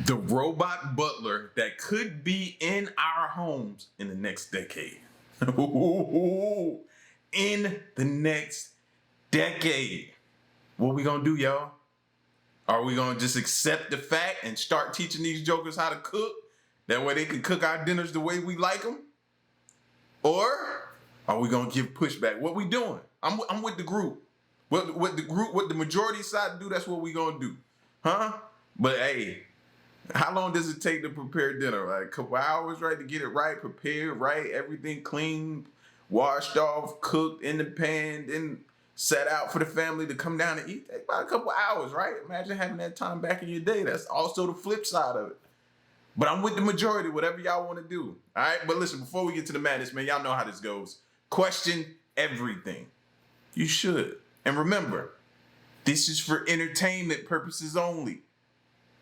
The robot butler that could be in our homes in the next decade. In the next decade. What we gonna do, y'all? Are we gonna just accept the fact and start teaching these jokers how to cook? That way they can cook our dinners the way we like them? Or are we gonna give pushback? What we doing? I'm with the group. What the majority side do, that's what we gonna do. Huh? But hey, how long does it take to prepare dinner? Like a couple hours, right? To get it right, prepared, right? Everything clean, washed off, cooked in the pan, then set out for the family to come down and eat. Take about a couple hours, right? Imagine having that time back in your day. That's also the flip side of it. But I'm with the majority, whatever y'all want to do. All right? But listen, before we get to the madness, man, y'all know how this goes. Question everything. You should. And remember, this is for entertainment purposes only.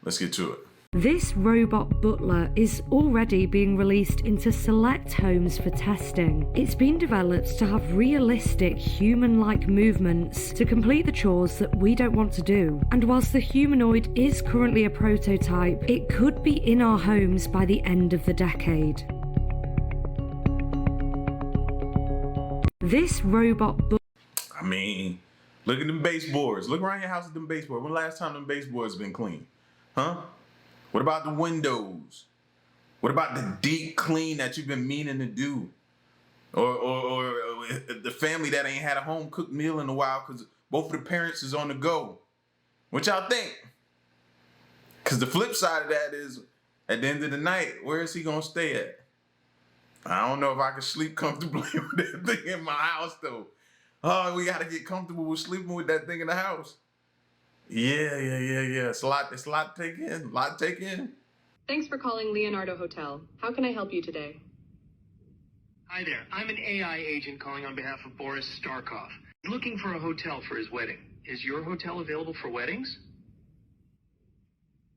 Let's get to it. This robot butler is already being released into select homes for testing. It's been developed to have realistic human-like movements to complete the chores that we don't want to do. And whilst the humanoid is currently a prototype, it could be in our homes by the end of the decade. This robot I mean, look at them baseboards. Look around your house at them baseboards. When the last time them baseboards been clean? Huh? What about the windows? What about the deep clean that you've been meaning to do? Or the family that ain't had a home cooked meal in a while because both of the parents is on the go. What y'all think? Because the flip side of that is, at the end of the night, where is he gonna stay at? I don't know if I can sleep comfortably with that thing in my house though. Oh, we gotta get comfortable with sleeping with that thing in the house. Yeah. It's a lot to take in. Thanks for calling Leonardo Hotel. How can I help you today? Hi there. I'm an AI agent calling on behalf of Boris Starkov. Looking for a hotel for his wedding. Is your hotel available for weddings?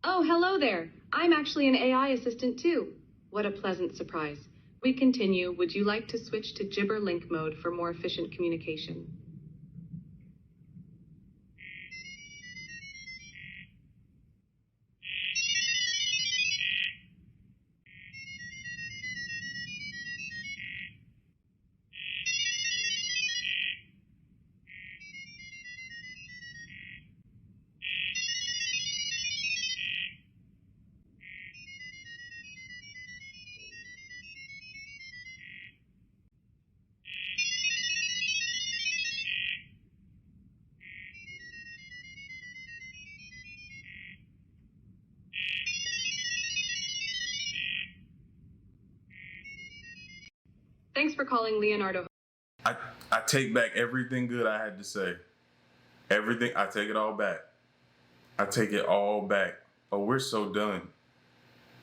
Oh, hello there. I'm actually an AI assistant too. What a pleasant surprise. We continue. Would you like to switch to Gibber Link mode for more efficient communication? Thanks for calling Leonardo. I take back everything good I had to say. Everything, I take it all back. I take it all back. Oh, we're so done.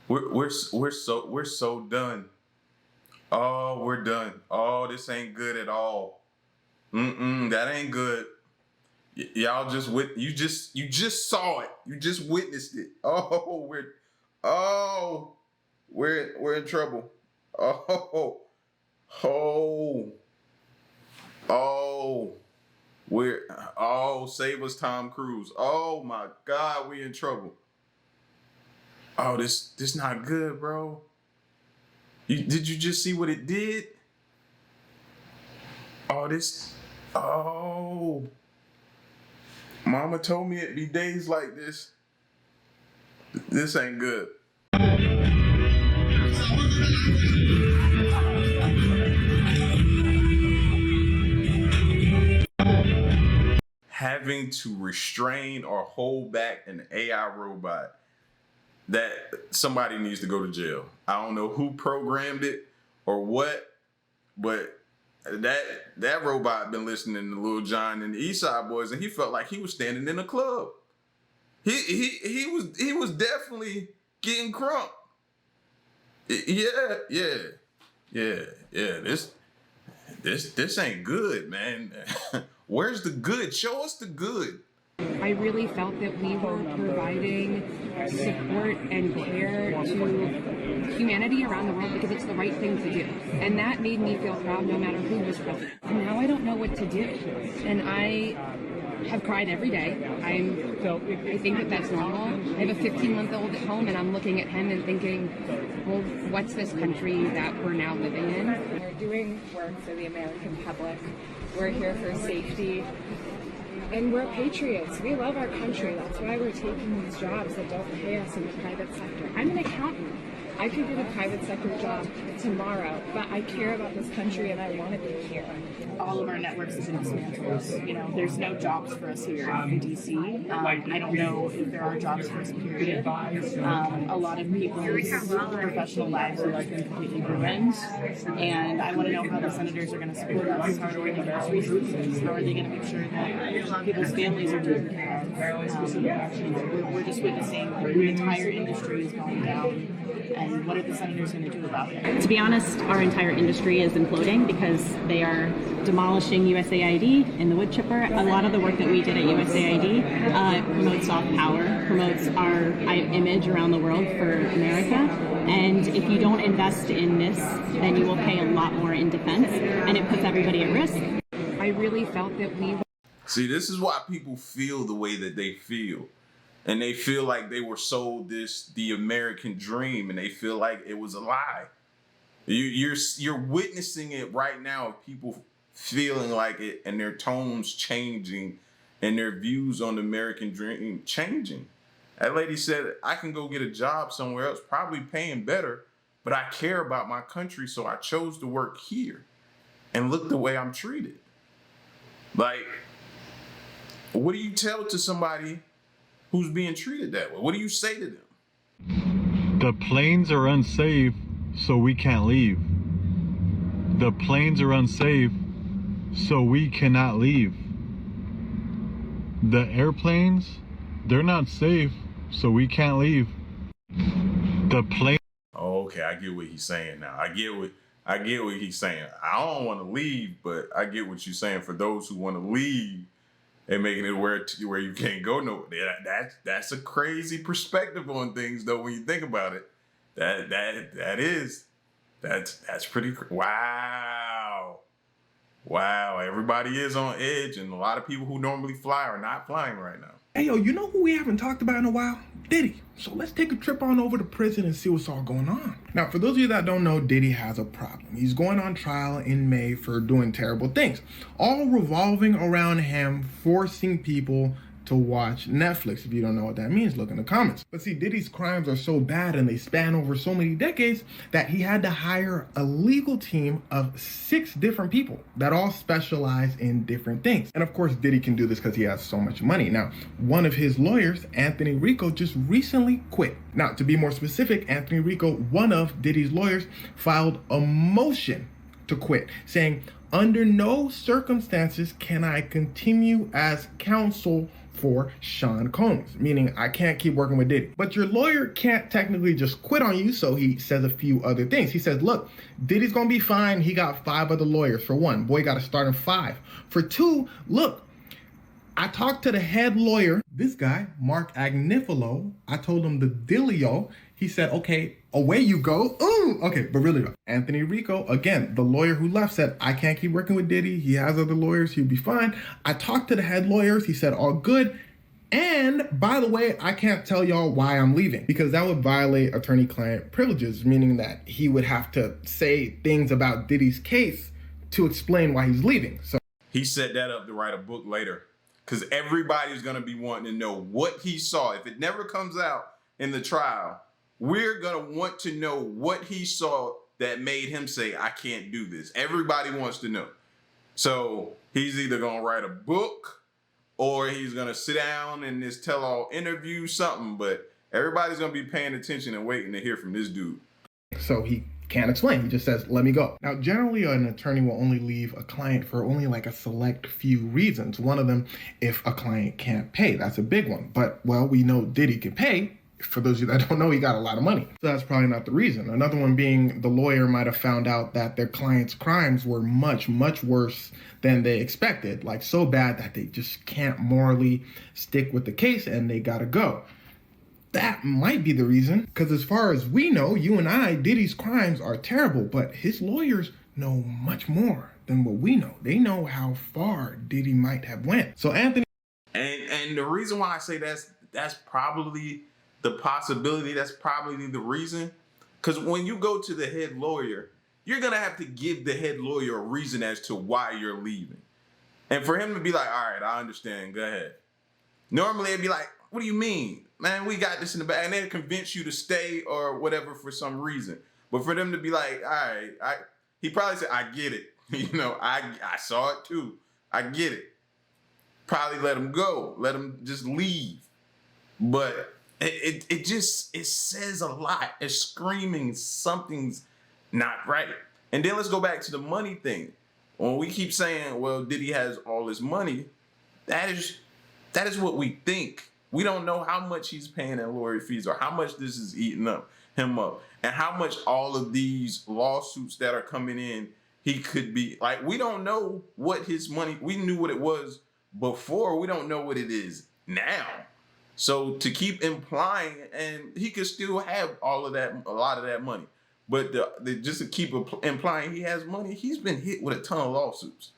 We're so done. Oh, we're done. Oh, this ain't good at all. That ain't good. Y'all you just saw it. You just witnessed it. Oh, we're in trouble. Save us, Tom Cruise. Oh my God, we in trouble. Oh, this not good, bro. Did you just see what it did? Mama told me it'd be days like this. This ain't good. Having to restrain or hold back an AI robot, that somebody needs to go to jail. I don't know who programmed it or what, but that robot been listening to Lil Jon and the East Side Boys, and he felt like he was standing in a club. He was definitely getting crunk. Yeah. This ain't good, man. Where's the good? Show us the good. I really felt that we were providing support and care to humanity around the world because it's the right thing to do. And that made me feel proud no matter who was present. And now I don't know what to do. And have cried every day. I think that that's normal. I have a 15-month-old at home, and I'm looking at him and thinking, well, what's this country that we're now living in? We're doing work for the American public. We're here for safety. And we're patriots. We love our country. That's why we're taking these jobs that don't pay us in the private sector. I'm an accountant. I could get a private sector job tomorrow, but I care about this country and I want to be here. All of our networks have been dismantled. You know, there's no jobs for us here in DC. I don't know if there are jobs for us, period. A lot of people's professional lives are like completely ruined. And I want to know how the senators are going to support us. How are they going to give us resources? How are they going to make sure that people's families are taken care of? We're just witnessing the entire industry is going down. And what are the senators going to do about it? To be honest, our entire industry is imploding because they are demolishing USAID and the wood chipper. A lot of the work that we did at USAID promotes soft power, promotes our image around the world for America. And if you don't invest in this, then you will pay a lot more in defense, and it puts everybody at risk. I really felt that we... See, this is why people feel the way that they feel. And they feel like they were sold the American dream, and they feel like it was a lie. You're witnessing it right now of people feeling like it, and their tones changing, and their views on the American dream changing. That lady said, I can go get a job somewhere else, probably paying better, but I care about my country, so I chose to work here. And look the way I'm treated. Like, what do you tell to somebody who's being treated that way? What do you say to them? The planes are unsafe, so we can't leave. The planes are unsafe, so we cannot leave. The airplanes, they're not safe, so we can't leave. The plane. Oh, okay, I get what he's saying now. I get what he's saying. I don't want to leave, but I get what you're saying for those who want to leave. And making it where you can't go nowhere. That's a crazy perspective on things, though. When you think about it, that's pretty. Wow. Everybody is on edge, and a lot of people who normally fly are not flying right now. Hey, yo, you know who we haven't talked about in a while? Diddy. So let's take a trip on over to prison and see what's all going on. Now, for those of you that don't know, Diddy has a problem. He's going on trial in May for doing terrible things, all revolving around him forcing people to watch Netflix. If you don't know what that means, look in the comments. But see, Diddy's crimes are so bad and they span over so many decades that he had to hire a legal team of 6 different people that all specialize in different things. And of course, Diddy can do this because he has so much money. Now, one of his lawyers, Anthony Rico, just recently quit. Now, to be more specific, Anthony Rico, one of Diddy's lawyers, filed a motion to quit, saying, under no circumstances can I continue as counsel for Sean Combs, meaning I can't keep working with Diddy. But your lawyer can't technically just quit on you, so he says a few other things. He says, look, Diddy's gonna be fine. He got 5 other lawyers. For 1, boy got to start in 5. For 2, look, I talked to the head lawyer, this guy, Mark Agnifilo. I told him the dealio. He said, okay, away you go. Ooh, okay, but really, Anthony Rico, again, the lawyer who left, said, I can't keep working with Diddy. He has other lawyers. He'll be fine. I talked to the head lawyers. He said, all good. And by the way, I can't tell y'all why I'm leaving because that would violate attorney-client privileges, meaning that he would have to say things about Diddy's case to explain why he's leaving. So he set that up to write a book later because everybody's going to be wanting to know what he saw. If it never comes out in the trial, we're going to want to know what he saw that made him say, I can't do this. Everybody wants to know. So he's either going to write a book or he's going to sit down in this tell-all interview, something. But everybody's going to be paying attention and waiting to hear from this dude. So he can't explain. He just says, let me go. Now, generally, an attorney will only leave a client for only like a select few reasons. One of them, if a client can't pay. That's a big one. But, well, we know Diddy can pay. For those of you that don't know, he got a lot of money. So that's probably not the reason. Another one being the lawyer might have found out that their client's crimes were much, much worse than they expected. Like so bad that they just can't morally stick with the case and they gotta go. That might be the reason. Because as far as we know, you and I, Diddy's crimes are terrible. But his lawyers know much more than what we know. They know how far Diddy might have went. So Anthony And the reason why I say that's probably the possibility, that's probably the reason. Because when you go to the head lawyer, you're gonna have to give the head lawyer a reason as to why you're leaving. And for him to be like, all right, I understand, go ahead. Normally it'd be like, what do you mean? Man, we got this in the back. And they'll convince you to stay or whatever for some reason. But for them to be like, all right, he probably said, I get it. I saw it too. I get it. Probably let him go. Let him just leave. But it says a lot. It's screaming something's not right. And then let's go back to the money thing. When we keep saying, well, Diddy has all this money, that is what we think. We don't know how much he's paying in lawyer fees or how much this is eating him up, and how much all of these lawsuits that are coming in, he could be like, we don't know what his money, we knew what it was before, we don't know what it is now. So to keep implying, and he could still have all of that, a lot of that money, but just to keep implying he has money, he's been hit with a ton of lawsuits.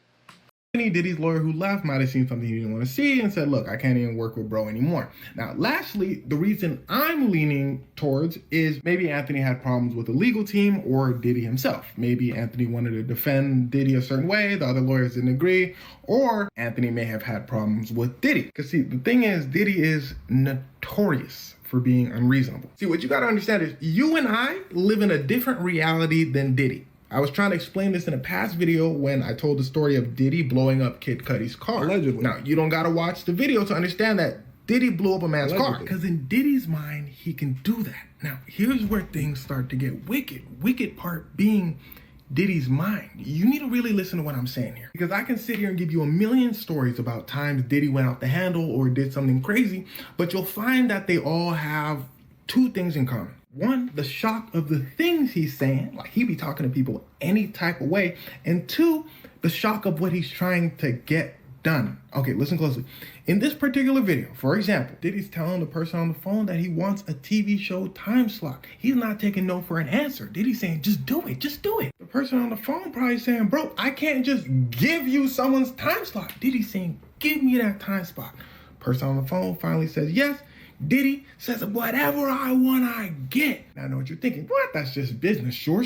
Diddy's lawyer who left might have seen something he didn't want to see and said, look, I can't even work with bro anymore. Now, lastly, the reason I'm leaning towards is maybe Anthony had problems with the legal team or Diddy himself. Maybe Anthony wanted to defend Diddy a certain way, the other lawyers didn't agree, or Anthony may have had problems with Diddy. Because see, the thing is, Diddy is notorious for being unreasonable. See, what you got to understand is you and I live in a different reality than Diddy. I was trying to explain this in a past video when I told the story of Diddy blowing up Kid Cudi's car. Allegedly. Now, you don't gotta watch the video to understand that Diddy blew up a man's car. Because in Diddy's mind, he can do that. Now, here's where things start to get wicked. Wicked part being Diddy's mind. You need to really listen to what I'm saying here. Because I can sit here and give you a million stories about times Diddy went off the handle or did something crazy, but you'll find that they all have two things in common. One, the shock of the things he's saying, like he be talking to people any type of way. And two, the shock of what he's trying to get done. Okay, listen closely. In this particular video, for example, Diddy's telling the person on the phone that he wants a TV show time slot. He's not taking no for an answer. Diddy's saying, just do it, just do it. The person on the phone probably saying, bro, I can't just give you someone's time slot. Diddy's saying, give me that time slot. Person on the phone finally says yes. Diddy says, whatever I want, I get. Now I know what you're thinking. What? That's just business. Sure.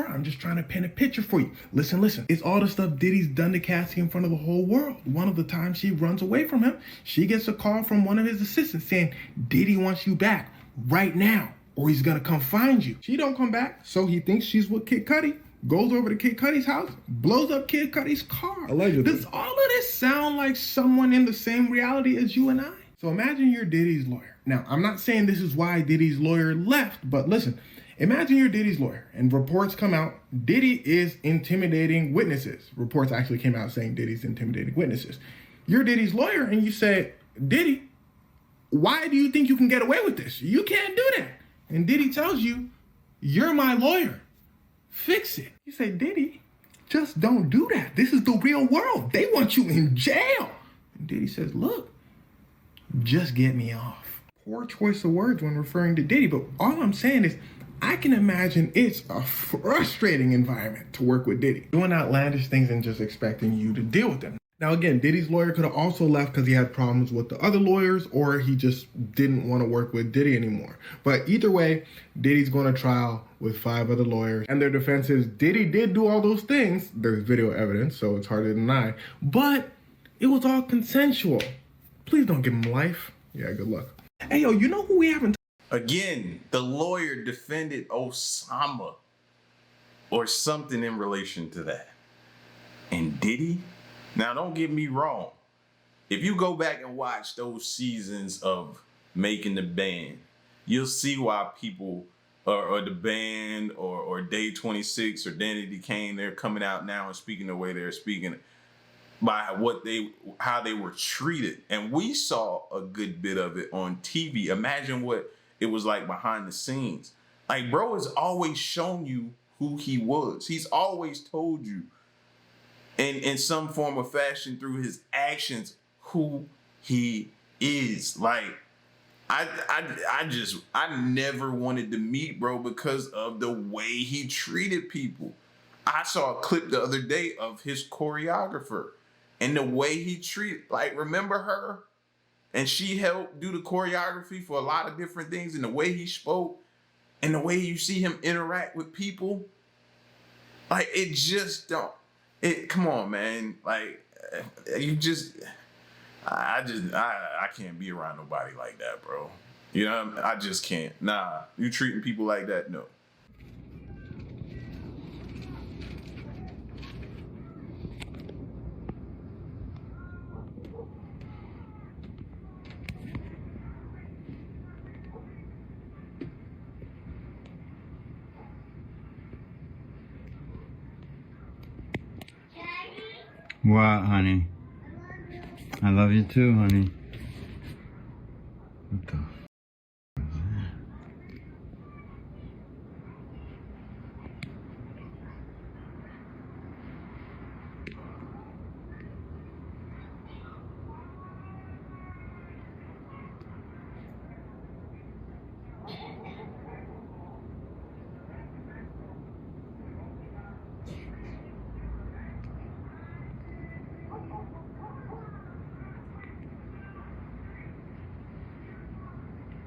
I'm just trying to paint a picture for you. Listen. It's all the stuff Diddy's done to Cassie in front of the whole world. One of the times she runs away from him, she gets a call from one of his assistants saying, Diddy wants you back right now, or he's gonna come find you. She don't come back, so he thinks she's with Kid Cudi, goes over to Kid Cudi's house, blows up Kid Cudi's car. Allegedly. Does all of this sound like someone in the same reality as you and I? So imagine you're Diddy's lawyer. Now, I'm not saying this is why Diddy's lawyer left, but listen, imagine you're Diddy's lawyer and reports come out, Diddy is intimidating witnesses. Reports actually came out saying Diddy's intimidating witnesses. You're Diddy's lawyer and you say, Diddy, why do you think you can get away with this? You can't do that. And Diddy tells you, you're my lawyer. Fix it. You say, Diddy, just don't do that. This is the real world. They want you in jail. And Diddy says, look, just get me off. Poor choice of words when referring to Diddy, but all I'm saying is I can imagine it's a frustrating environment to work with Diddy, doing outlandish things and just expecting you to deal with them. Now again, Diddy's lawyer could have also left because he had problems with the other lawyers or he just didn't want to work with Diddy anymore. But either way, Diddy's going to trial with 5 other lawyers and their defense is Diddy did do all those things. There's video evidence, so it's hard to deny, but it was all consensual. Please don't give him life. Yeah, good luck. Hey, yo, you know who we haven't... Again, the lawyer defended Osama or something in relation to that. And Diddy? Now, don't get me wrong. If you go back and watch those seasons of Making the Band, you'll see why people, or the band, or Day 26, or Danity Kane, they're coming out now and speaking the way they're speaking by how they were treated. And we saw a good bit of it on TV. Imagine what it was like behind the scenes. Like, bro has always shown you who he was. He's always told you in some form or fashion through his actions who he is. Like, I never wanted to meet bro because of the way he treated people. I saw a clip the other day of his choreographer and the way he treated, like, remember her? and she helped do the choreography for a lot of different things, and the way he spoke and the way you see him interact with people, like it just don't. It come on, man. Like you just, I can't be around nobody like that, bro. You know, I just can't. Nah, you treating people like that, no. What, honey? I love you too, honey. What the f is that?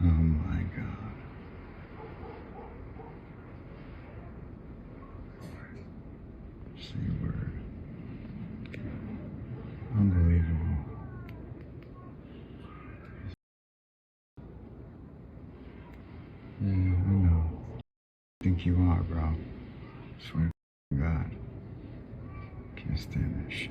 Oh my God. Say a word. Unbelievable. Yeah, I know. Think you are, bro. Swear to God. Can't stand that shit.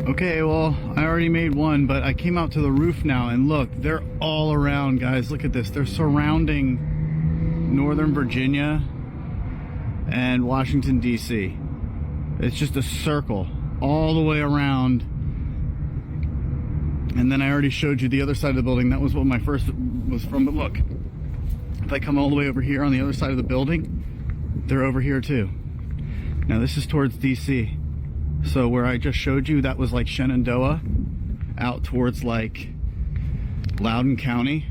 Okay, well, I already made one, but I came out to the roof now, and look, they're all around, guys. Look at this. They're surrounding Northern Virginia and Washington, D.C. It's just a circle all the way around. And then I already showed you the other side of the building. That was what my first was from, but look. If I come all the way over here on the other side of the building, they're over here too. Now this is towards D.C. So where I just showed you, that was like Shenandoah, out towards like Loudoun County,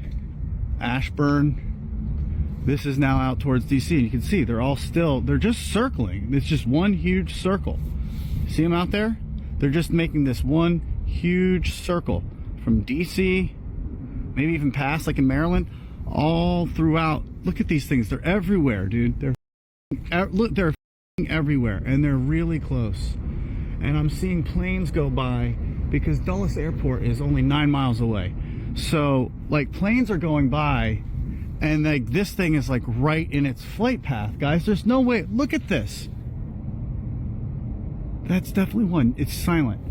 Ashburn. This is now out towards DC, and you can see they're all still, they're just circling. It's just one huge circle. See them out there? They're just making this one huge circle from DC, maybe even past like in Maryland, all throughout. Look at these things. They're everywhere, dude. They're everywhere, and they're really close. And I'm seeing planes go by because Dulles Airport is only 9 miles away. So like planes are going by, and like this thing is like right in its flight path, guys. There's no way. Look at this. That's definitely one. It's silent.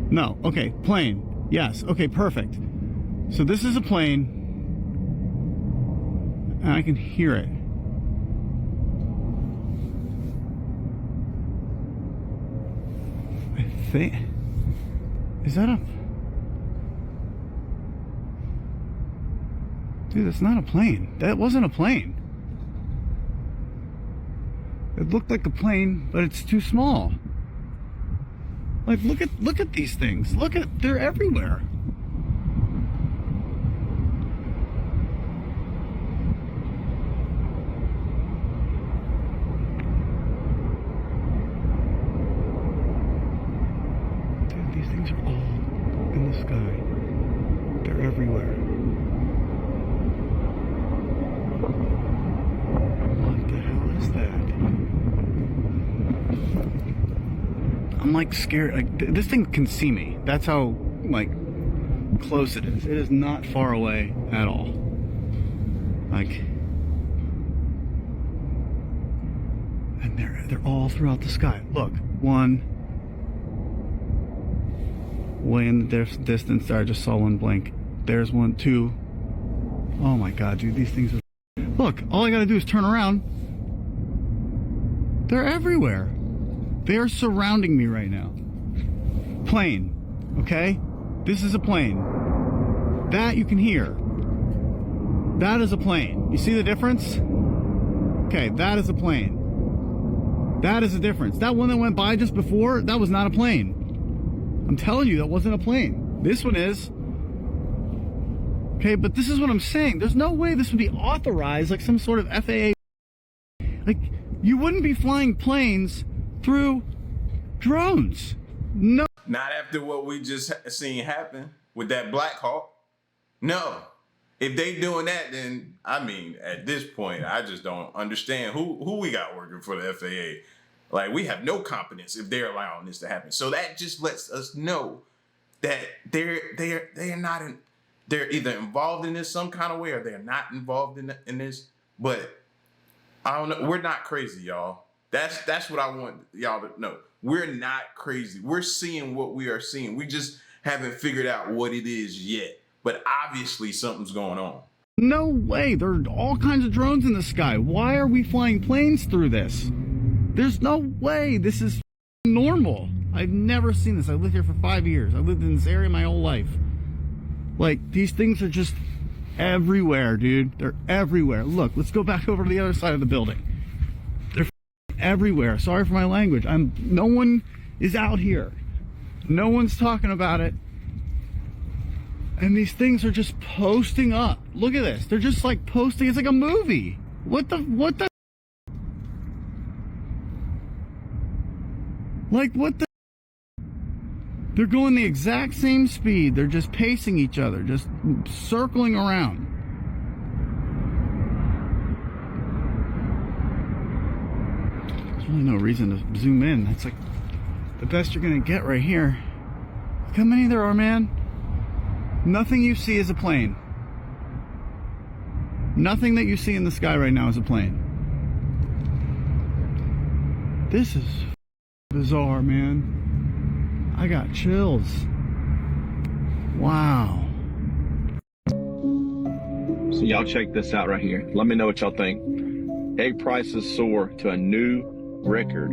No. Okay. Plane. Yes. Okay. Perfect. So this is a plane, and I can hear it. Is that a... Dude, that's not a plane. That wasn't a plane. It looked like a plane, but it's too small. Like, look at these things. They're everywhere. These things are all in the sky. They're everywhere. What the hell is that? I'm like scared. Like this thing can see me. That's how like close it is. It is not far away at all. Like, and they're all throughout the sky. Look, 1, way in the distance there. I just saw one blink. There's one, two. Oh my god, dude, these things are... Look, all I gotta do is turn around. They're everywhere. They are surrounding me right now. Plane, okay? This is a plane. That you can hear. That is a plane. You see the difference? Okay, that is a plane. That is the difference. That one that went by just before, that was not a plane. I'm telling you, that wasn't a plane. This one is. Okay, but this is what I'm saying. There's no way this would be authorized like some sort of FAA. Like, you wouldn't be flying planes through drones. No. Not after what we just seen happen with that Black Hawk. No. If they doing that, then, I mean, at this point, I just don't understand who we got working for the FAA. Like, we have no confidence if they're allowing this to happen. So that just lets us know that they're not in, they're either involved in this some kind of way or they're not involved in this. But I don't know. We're not crazy, y'all. That's what I want y'all to know. We're not crazy. We're seeing what we are seeing. We just haven't figured out what it is yet. But obviously something's going on. No way. There are all kinds of drones in the sky. Why are we flying planes through this? There's no way. This is normal. I've never seen this. I lived here for 5 years. I lived in this area my whole life. Like, these things are just everywhere, dude. They're everywhere. Look, let's go back over to the other side of the building. They're everywhere. Sorry for my language. No one is out here. No one's talking about it. And these things are just posting up. Look at this. They're just like posting. It's like a movie. What the? Like, what the? They're going the exact same speed. They're just pacing each other, just circling around. There's really no reason to zoom in. That's like the best you're going to get right here. Look how many there are, man. Nothing you see is a plane. Nothing that you see in the sky right now is a plane. This is bizarre, man. I got chills. Wow. So y'all check this out right here. Let me know what y'all think. Egg prices soar to a new record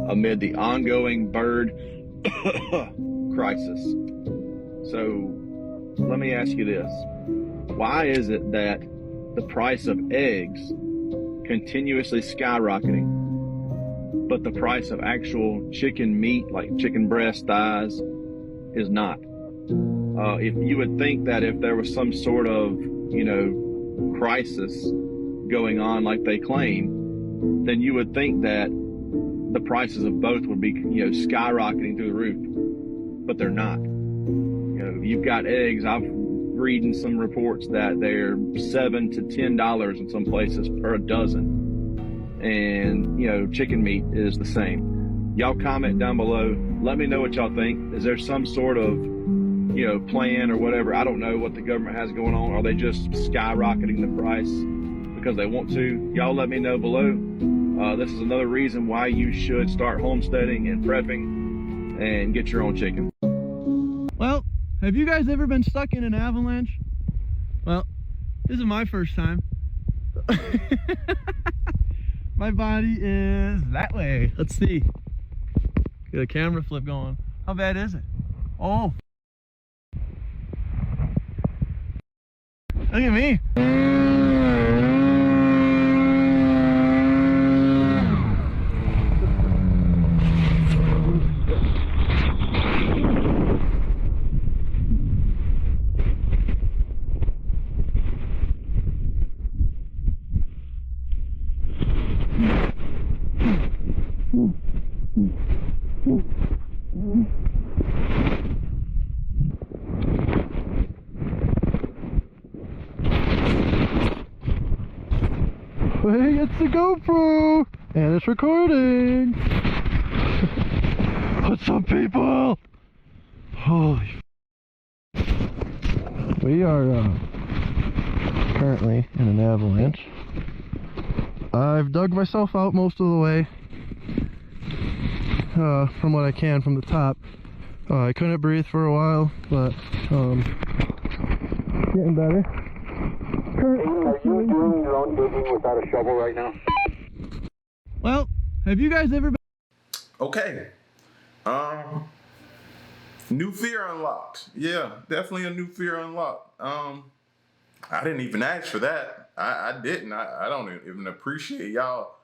amid the ongoing bird crisis. So let me ask you this. Why is it that the price of eggs continuously skyrocketing, but the price of actual chicken meat, like chicken breast, thighs, is not? If you would think that if there was some sort of, crisis going on like they claim, then you would think that the prices of both would be, skyrocketing through the roof, but they're not. You've got eggs. I've reading some reports that they're $7 to $10 in some places per dozen. And, chicken meat is the same. Y'all comment down below. Let me know what y'all think. Is there some sort of, plan or whatever? I don't know what the government has going on. Are they just skyrocketing the price because they want to? Y'all let me know below. This is another reason why you should start homesteading and prepping and get your own chicken. Well, have you guys ever been stuck in an avalanche? Well, this is my first time. My body is that way. Let's see. Get a camera flip going. How bad is it? Oh. Look at me. Hey, it's the GoPro, and it's recording. What's up, people? Holy we are currently in an avalanche. I've dug myself out most of the way from what I can from the top. I couldn't breathe for a while, but getting better. Are you doing your own digging without a shovel right now? Well, have you guys ever been? Okay. New fear unlocked. Yeah, definitely a new fear unlocked. I didn't even ask for that. I didn't. I don't even appreciate y'all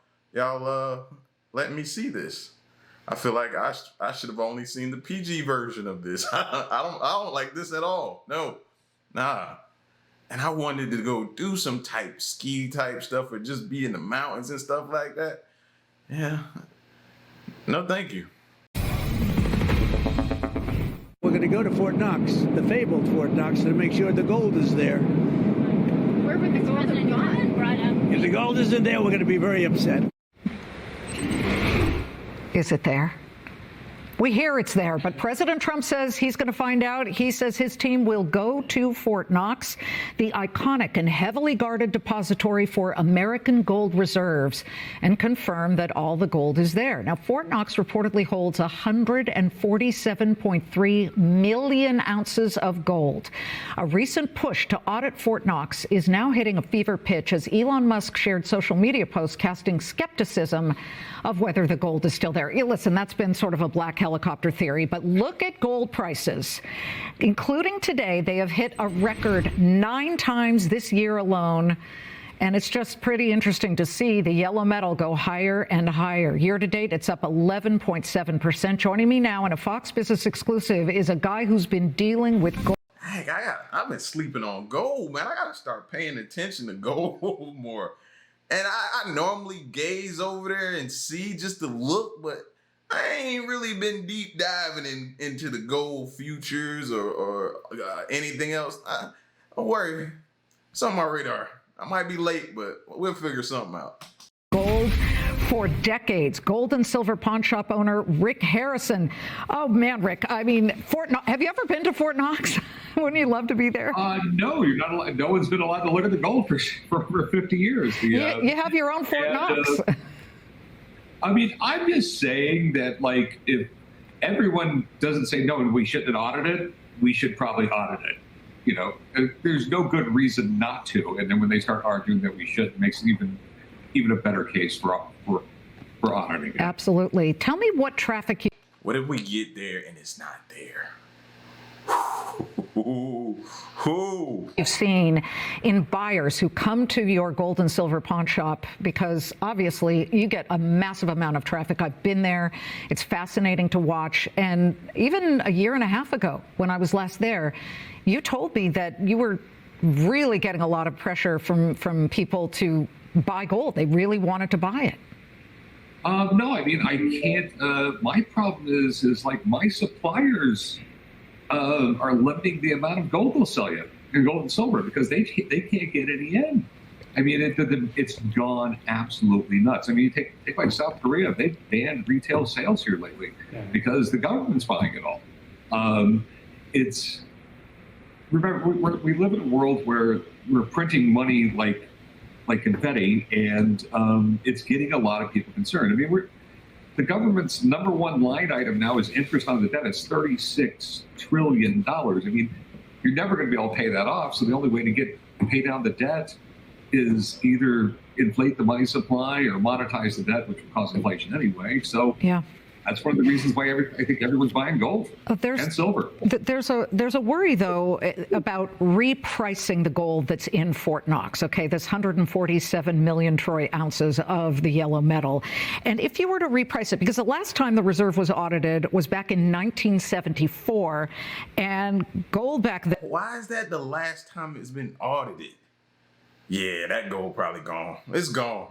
letting me see this. I feel like I should have only seen the PG version of this. I don't like this at all. No, nah. And I wanted to go do some ski type stuff or just be in the mountains and stuff like that. Yeah. No, thank you. We're going to go to Fort Knox, the fabled Fort Knox, to make sure the gold is there. Where would the gold have gone? If the gold isn't there, we're going to be very upset. Is it there? We hear it's there, but President Trump says he's going to find out. He says his team will go to Fort Knox, the iconic and heavily guarded depository for American gold reserves, and confirm that all the gold is there. Now, Fort Knox reportedly holds 147.3 million ounces of gold. A recent push to audit Fort Knox is now hitting a fever pitch as Elon Musk shared social media posts casting skepticism of whether the gold is still there. Listen, that's been sort of a black helicopter theory, but look at gold prices. Including today, they have hit a record 9 times this year alone. And it's just pretty interesting to see the yellow metal go higher and higher. Year to date, it's up 11.7%. Joining me now in a Fox Business exclusive is a guy who's been dealing with gold. Heck, I've been sleeping on gold, man. I got to start paying attention to gold more. And I normally gaze over there and see just the look, but I ain't really been deep diving into the gold futures or anything else. Don't worry, it's on my radar. I might be late, but we'll figure something out. Gold for decades. Gold and silver pawn shop owner Rick Harrison. Oh man, Rick, I mean, have you ever been to Fort Knox? Wouldn't you love to be there? No, you're not allowed. No one's been allowed to look at the gold for over 50 years. You have your own Fort Knox. I mean, I'm just saying that, like, if everyone doesn't say no and we shouldn't audit it, we should probably audit it. You know, there's no good reason not to. And then when they start arguing that we should, it makes it even a better case for auditing it. Absolutely. Tell me what traffic you... What if we get there and it's not there? You've seen in buyers who come to your gold and silver pawn shop, because obviously you get a massive amount of traffic. I've been there. It's fascinating to watch. And even a year and a half ago, when I was last there, you told me that you were really getting a lot of pressure from people to buy gold. They really wanted to buy it. No, I mean, I can't. My problem is like my suppliers are limiting the amount of gold they'll sell you, and gold and silver, because they can't get any in. I mean, it's gone absolutely nuts. I mean, you take like South Korea, they banned retail sales here lately because the government's buying it all. Remember, we live in a world where we're printing money like confetti, and it's getting a lot of people concerned. I mean, the government's #1 line item now is interest on the debt. It's $36 trillion. I mean, you're never going to be able to pay that off. So the only way to pay down the debt is either inflate the money supply or monetize the debt, which will cause inflation anyway. So yeah. That's one of the reasons why I think everyone's buying gold and silver. There's a worry, though, about repricing the gold that's in Fort Knox. Okay, this 147 million troy ounces of the yellow metal. And if you were to reprice it, because the last time the reserve was audited was back in 1974, and gold back then... Why is that the last time it's been audited? Yeah, that gold probably gone. It's gone.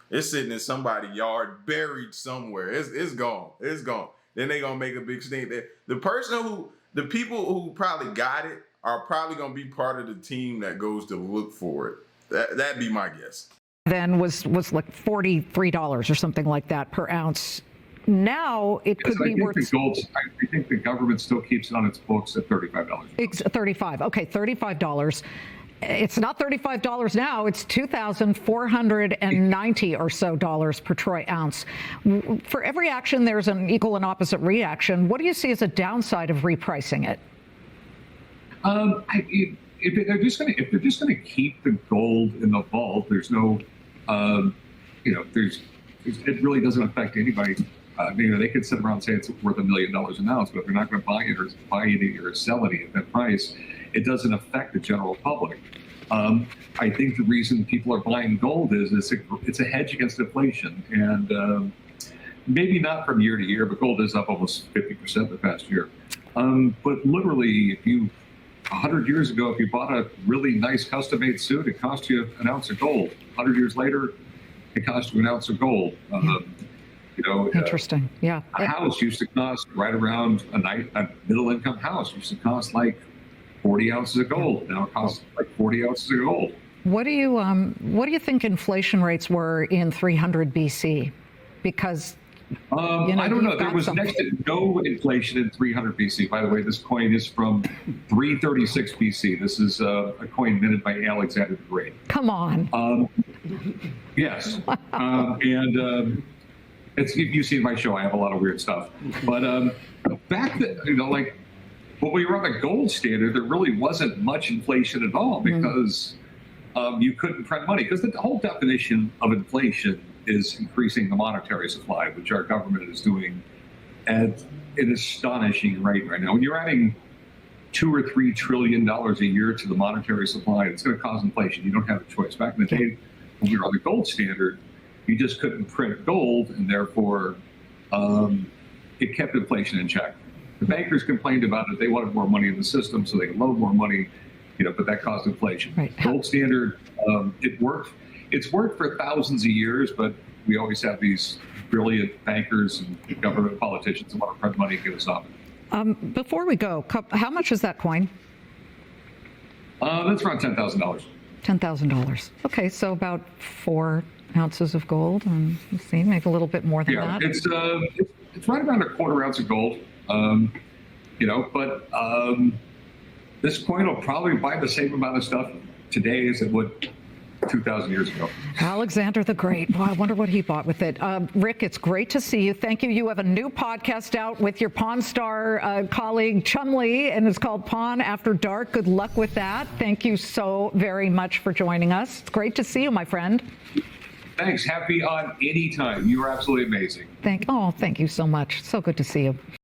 It's sitting in somebody's yard, buried somewhere. It's gone. It's gone. Then they gonna make a big stink. The people who probably got it are probably gonna be part of the team that goes to look for it. That'd be my guess. Then was like $43 or something like that per ounce. Now it could be worth... I think the government still keeps it on its books at $35. $35. Okay, $35. It's not $35 now. It's $2,490 or so per troy ounce. For every action, there's an equal and opposite reaction. What do you see as a downside of repricing it? If they're just going to keep the gold in the vault, there's no, it really doesn't affect anybody. They could sit around and say it's worth $1 million an ounce, but if they're not going to buy it or sell it at that price, it doesn't affect the general public. I think the reason people are buying gold is it's a hedge against inflation, and maybe not from year to year, but gold is up almost 50% the past year. But literally, 100 years ago, if you bought a really nice custom-made suit, it cost you an ounce of gold. 100 years later, it cost you an ounce of gold. Interesting. Yeah. A house used to cost right around a middle-income house used to cost like 40 ounces of gold. Now it costs like 40 ounces of gold. What do you think inflation rates were in 300 BC? Because I don't know. There was next to no inflation in 300 BC. By the way, this coin is from 336 BC. This is a coin minted by Alexander the Great. Come on. Yes. You see my show, I have a lot of weird stuff. But back then, when we were on the gold standard, there really wasn't much inflation at all because you couldn't print money. Because the whole definition of inflation is increasing the monetary supply, which our government is doing at an astonishing rate right now. When you're adding $2 or $3 trillion a year to the monetary supply, it's going to cause inflation. You don't have a choice. Back in the day, when we were on the gold standard, you just couldn't print gold, and therefore it kept inflation in check. The bankers complained about it. They wanted more money in the system, so they could loan more money, but that caused inflation. Right. Gold standard, it worked. It's worked for thousands of years, but we always have these brilliant bankers and government politicians who want to print money and get us off. Before we go, how much is that coin? That's around $10,000. $10,000. Okay, so about 4 ounces of gold, and let's see, maybe a little bit more than that. It's right around a quarter ounce of gold. But this coin will probably buy the same amount of stuff today as it would 2,000 years ago. Alexander the Great. Well, I wonder what he bought with it. Rick, it's great to see you. Thank you. You have a new podcast out with your Pawn Star colleague Chumley, and it's called Pawn After Dark. Good luck with that. Thank you so very much for joining us. It's great to see you, my friend. Thanks. Happy on any time. You are absolutely amazing. Thank you so much. So good to see you.